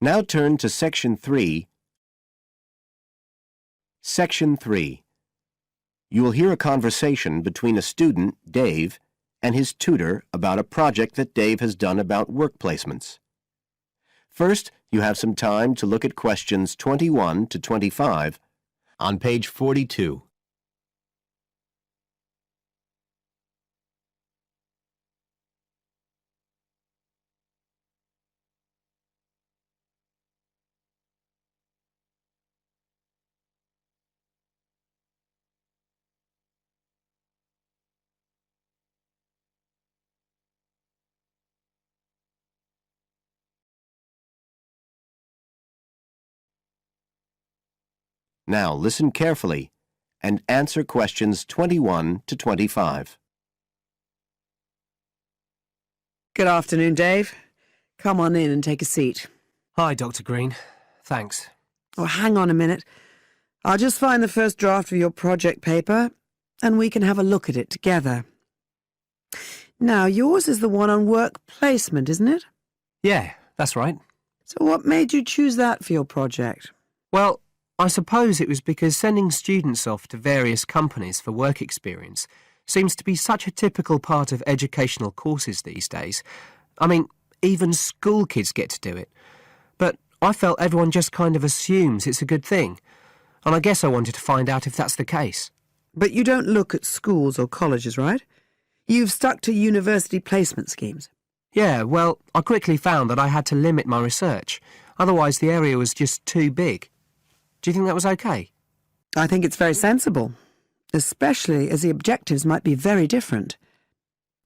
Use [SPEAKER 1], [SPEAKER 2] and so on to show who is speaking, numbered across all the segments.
[SPEAKER 1] Now turn to Section 3. Section 3. You will hear a conversation between a student, Dave, and his tutor about a project that Dave has done about work placements. First, you have some time to look at questions 21 to 25 on page 42. Now listen carefully and answer questions 21 to 25.
[SPEAKER 2] Good afternoon, Dave. Come on in and take a seat.
[SPEAKER 3] Hi, Dr. Green. Thanks.
[SPEAKER 2] Oh, hang on a minute. I'll just find the first draft of your project paper and we can have a look at it together. Now, yours is the one on work placement, isn't it?
[SPEAKER 3] Yeah, that's right.
[SPEAKER 2] So what made you choose that for your project?
[SPEAKER 3] Well, I suppose it was because sending students off to various companies for work experience seems to be such a typical part of educational courses these days. I mean, even school kids get to do it. But I felt everyone just kind of assumes it's a good thing. And I guess I wanted to find out if that's the case.
[SPEAKER 2] But you don't look at schools or colleges, right? You've stuck to university placement schemes.
[SPEAKER 3] Yeah, well, I quickly found that I had to limit my research. Otherwise, the area was just too big. Do you think that was okay?
[SPEAKER 2] I think it's very sensible, especially as the objectives might be very different.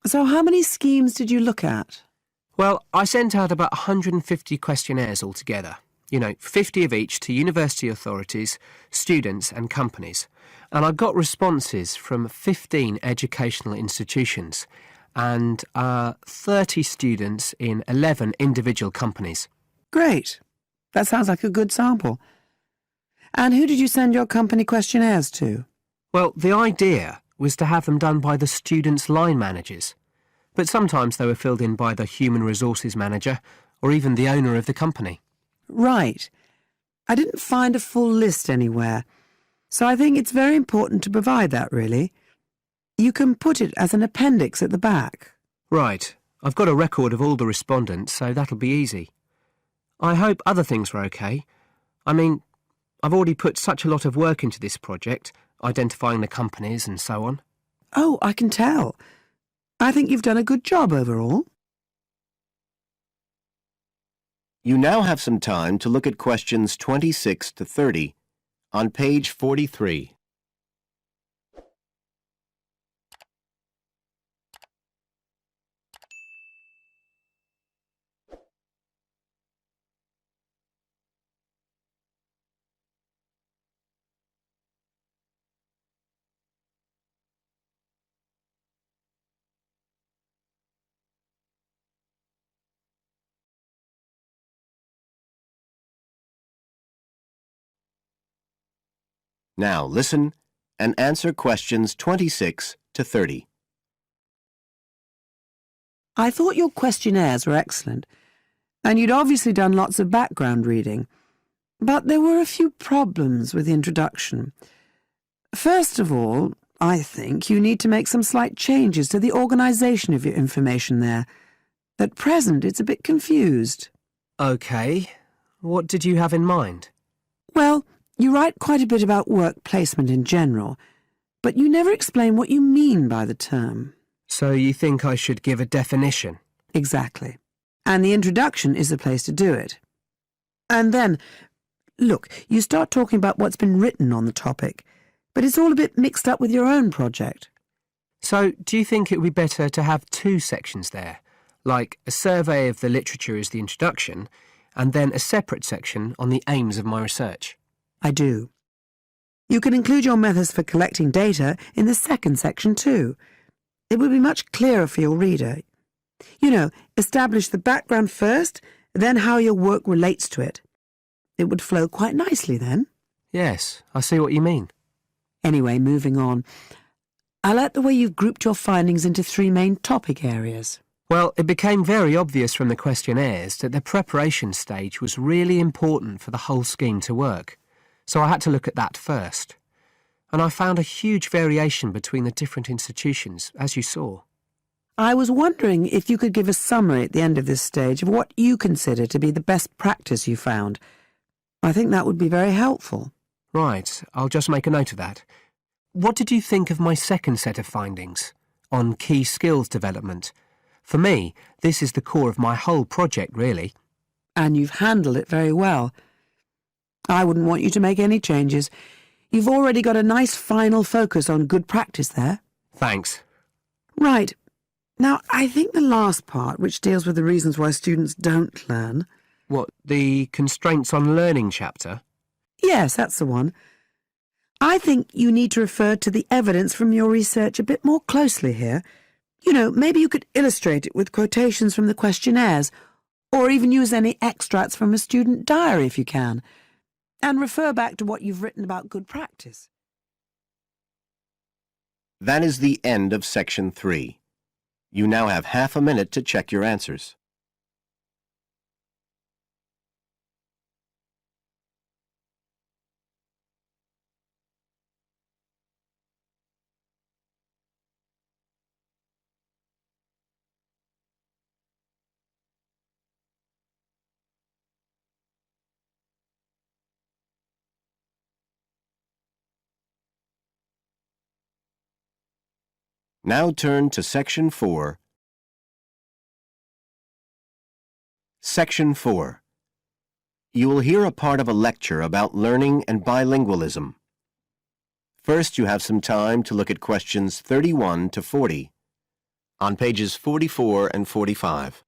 [SPEAKER 2] So how many schemes did you look at?
[SPEAKER 3] Well, I sent out about 150 questionnaires altogether. 50 of each to university authorities, students and companies. And I got responses from 15 educational institutions and 30 students in 11 individual companies.
[SPEAKER 2] Great. That sounds like a good sample. And who did you send your company questionnaires to?
[SPEAKER 3] Well, the idea was to have them done by the students' line managers. But sometimes they were filled in by the human resources manager or even the owner of the company.
[SPEAKER 2] Right. I didn't find a full list anywhere, so I think it's very important to provide that, really. You can put it as an appendix at the back.
[SPEAKER 3] Right. I've got a record of all the respondents, so that'll be easy. I hope other things were okay. I mean, I've already put such a lot of work into this project, identifying the companies and so on.
[SPEAKER 2] Oh, I can tell. I think you've done a good job overall.
[SPEAKER 1] You now have some time to look at questions 26 to 30 on page 43. Now listen and answer questions 26 to 30.
[SPEAKER 2] I thought your questionnaires were excellent, and you'd obviously done lots of background reading. But there were a few problems with the introduction. First of all, I think you need to make some slight changes to the organisation of your information there. At present, it's a bit confused.
[SPEAKER 3] OK. What did you have in mind?
[SPEAKER 2] Well, you write quite a bit about work placement in general, but you never explain what you mean by the term.
[SPEAKER 3] So you think I should give a definition?
[SPEAKER 2] Exactly. And the introduction is the place to do it. And then, look, you start talking about what's been written on the topic, but it's all a bit mixed up with your own project.
[SPEAKER 3] So do you think it would be better to have two sections there, like a survey of the literature as the introduction, and then a separate section on the aims of my research?
[SPEAKER 2] I do. You can include your methods for collecting data in the second section too. It would be much clearer for your reader. Establish the background first, then how your work relates to it. It would flow quite nicely then.
[SPEAKER 3] Yes, I see what you mean.
[SPEAKER 2] Anyway, moving on. I like the way you've grouped your findings into three main topic areas.
[SPEAKER 3] Well, it became very obvious from the questionnaires that the preparation stage was really important for the whole scheme to work, so I had to look at that first. And I found a huge variation between the different institutions, as you saw.
[SPEAKER 2] I was wondering if you could give a summary at the end of this stage of what you consider to be the best practice you found. I think that would be very helpful.
[SPEAKER 3] Right, I'll just make a note of that. What did you think of my second set of findings, on key skills development? For me, this is the core of my whole project, really.
[SPEAKER 2] And you've handled it very well. I wouldn't want you to make any changes. You've already got a nice final focus on good practice there.
[SPEAKER 3] Thanks.
[SPEAKER 2] Right. Now, I think the last part, which deals with the reasons why students don't learn...
[SPEAKER 3] What, the constraints on learning chapter?
[SPEAKER 2] Yes, that's the one. I think you need to refer to the evidence from your research a bit more closely here. You know, maybe you could illustrate it with quotations from the questionnaires, or even use any extracts from a student diary if you can, and refer back to what you've written about good practice.
[SPEAKER 1] That is the end of Section 3. You now have half a minute to check your answers. Now turn to Section 4. Section 4. You will hear a part of a lecture about learning and bilingualism. First, you have some time to look at questions 31 to 40 on pages 44 and 45.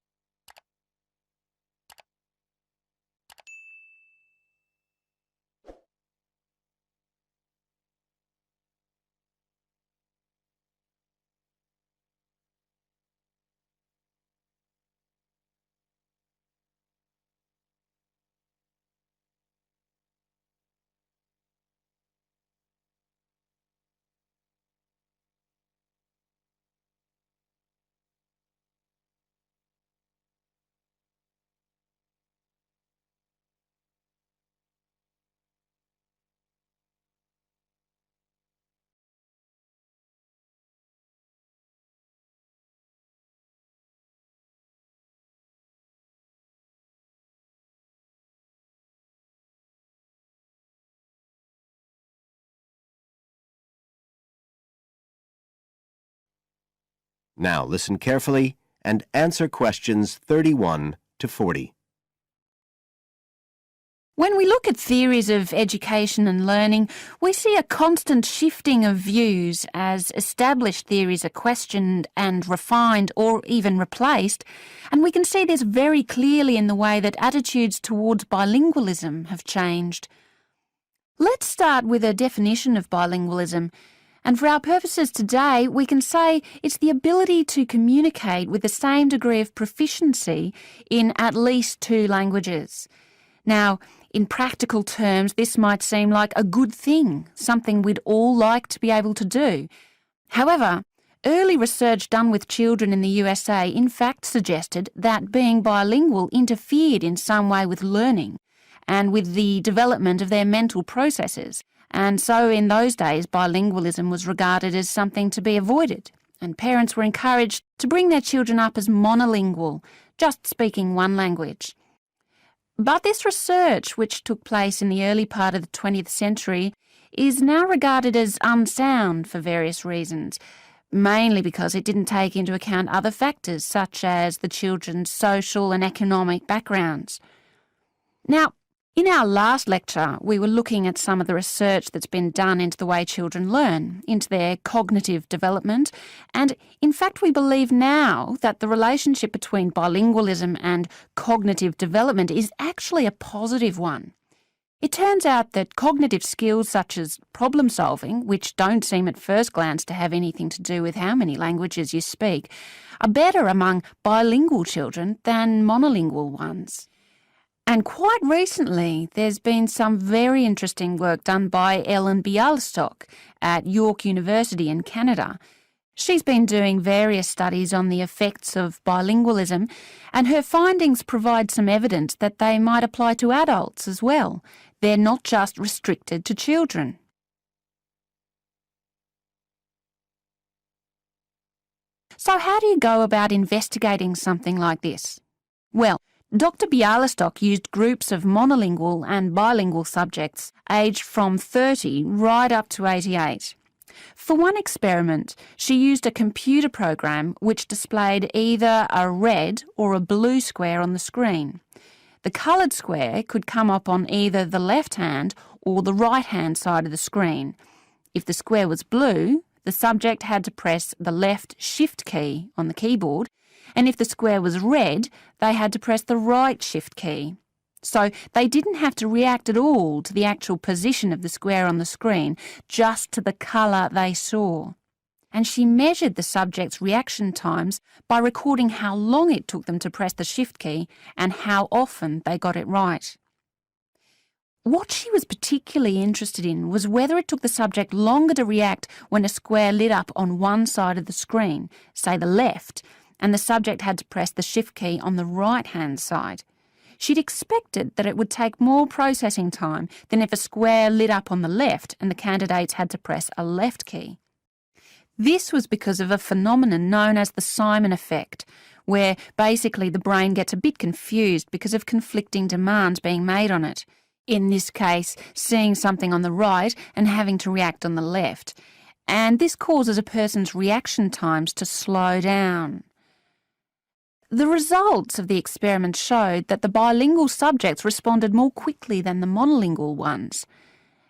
[SPEAKER 1] Now listen carefully and answer questions 31 to 40.
[SPEAKER 4] When we look at theories of education and learning, we see a constant shifting of views as established theories are questioned and refined or even replaced, and we can see this very clearly in the way that attitudes towards bilingualism have changed. Let's start with a definition of bilingualism. And for our purposes today, we can say it's the ability to communicate with the same degree of proficiency in at least two languages. Now, in practical terms, this might seem like a good thing, something we'd all like to be able to do. However, early research done with children in the USA in fact suggested that being bilingual interfered in some way with learning and with the development of their mental processes. And so in those days, bilingualism was regarded as something to be avoided, and parents were encouraged to bring their children up as monolingual, just speaking one language. But this research, which took place in the early part of the 20th century, is now regarded as unsound for various reasons, mainly because it didn't take into account other factors such as the children's social and economic backgrounds. Now, in our last lecture, we were looking at some of the research that's been done into the way children learn, into their cognitive development, and in fact we believe now that the relationship between bilingualism and cognitive development is actually a positive one. It turns out that cognitive skills such as problem solving, which don't seem at first glance to have anything to do with how many languages you speak, are better among bilingual children than monolingual ones. And quite recently, there's been some very interesting work done by Ellen Bialystok at York University in Canada. She's been doing various studies on the effects of bilingualism, and her findings provide some evidence that they might apply to adults as well. They're not just restricted to children. So how do you go about investigating something like this? Well, Dr. Bialystok used groups of monolingual and bilingual subjects aged from 30 right up to 88. For one experiment, she used a computer program which displayed either a red or a blue square on the screen. The coloured square could come up on either the left-hand or the right-hand side of the screen. If the square was blue, the subject had to press the left Shift key on the keyboard, and if the square was red, they had to press the right Shift key. So they didn't have to react at all to the actual position of the square on the screen, just to the colour they saw. And she measured the subject's reaction times by recording how long it took them to press the Shift key and how often they got it right. What she was particularly interested in was whether it took the subject longer to react when a square lit up on one side of the screen, say the left, and the subject had to press the Shift key on the right-hand side. She'd expected that it would take more processing time than if a square lit up on the left and the candidates had to press a left key. This was because of a phenomenon known as the Simon effect, where basically the brain gets a bit confused because of conflicting demands being made on it. In this case, seeing something on the right and having to react on the left. And this causes a person's reaction times to slow down. The results of the experiment showed that the bilingual subjects responded more quickly than the monolingual ones.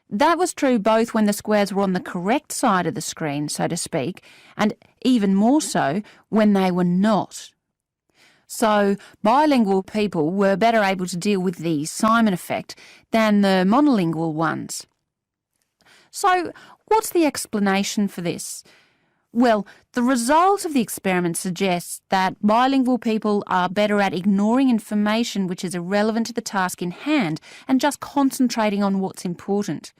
[SPEAKER 4] That was true both when the squares were on the correct side of the screen, so to speak, and even more so when they were not. So bilingual people were better able to deal with the Simon effect than the monolingual ones. So what's the explanation for this? Well, the result of the experiment suggests that bilingual people are better at ignoring information which is irrelevant to the task in hand and just concentrating on what's important.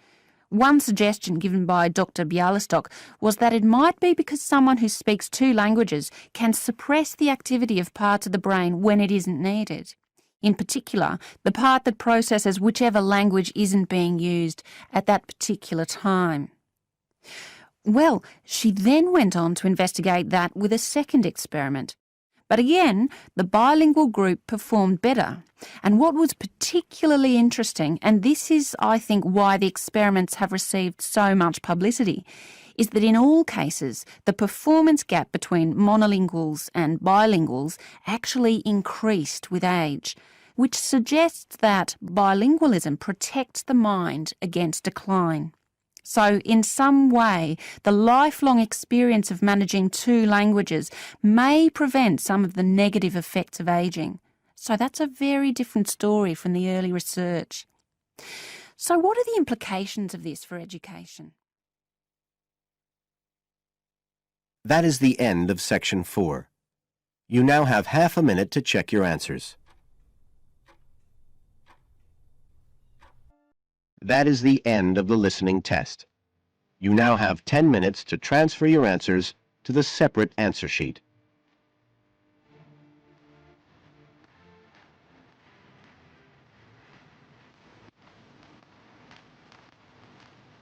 [SPEAKER 4] One suggestion given by Dr. Bialystok was that it might be because someone who speaks two languages can suppress the activity of parts of the brain when it isn't needed. In particular, the part that processes whichever language isn't being used at that particular time. Well, she then went on to investigate that with a second experiment. But again, the bilingual group performed better. And what was particularly interesting, and this is, I think, why the experiments have received so much publicity, is that in all cases, the performance gap between monolinguals and bilinguals actually increased with age, which suggests that bilingualism protects the mind against decline. So in some way, the lifelong experience of managing two languages may prevent some of the negative effects of ageing. So that's a very different story from the early research. So what are the implications of this for education?
[SPEAKER 1] That is the end of Section 4. You now have half a minute to check your answers. That is the end of the listening test. You now have 10 minutes to transfer your answers to the separate answer sheet.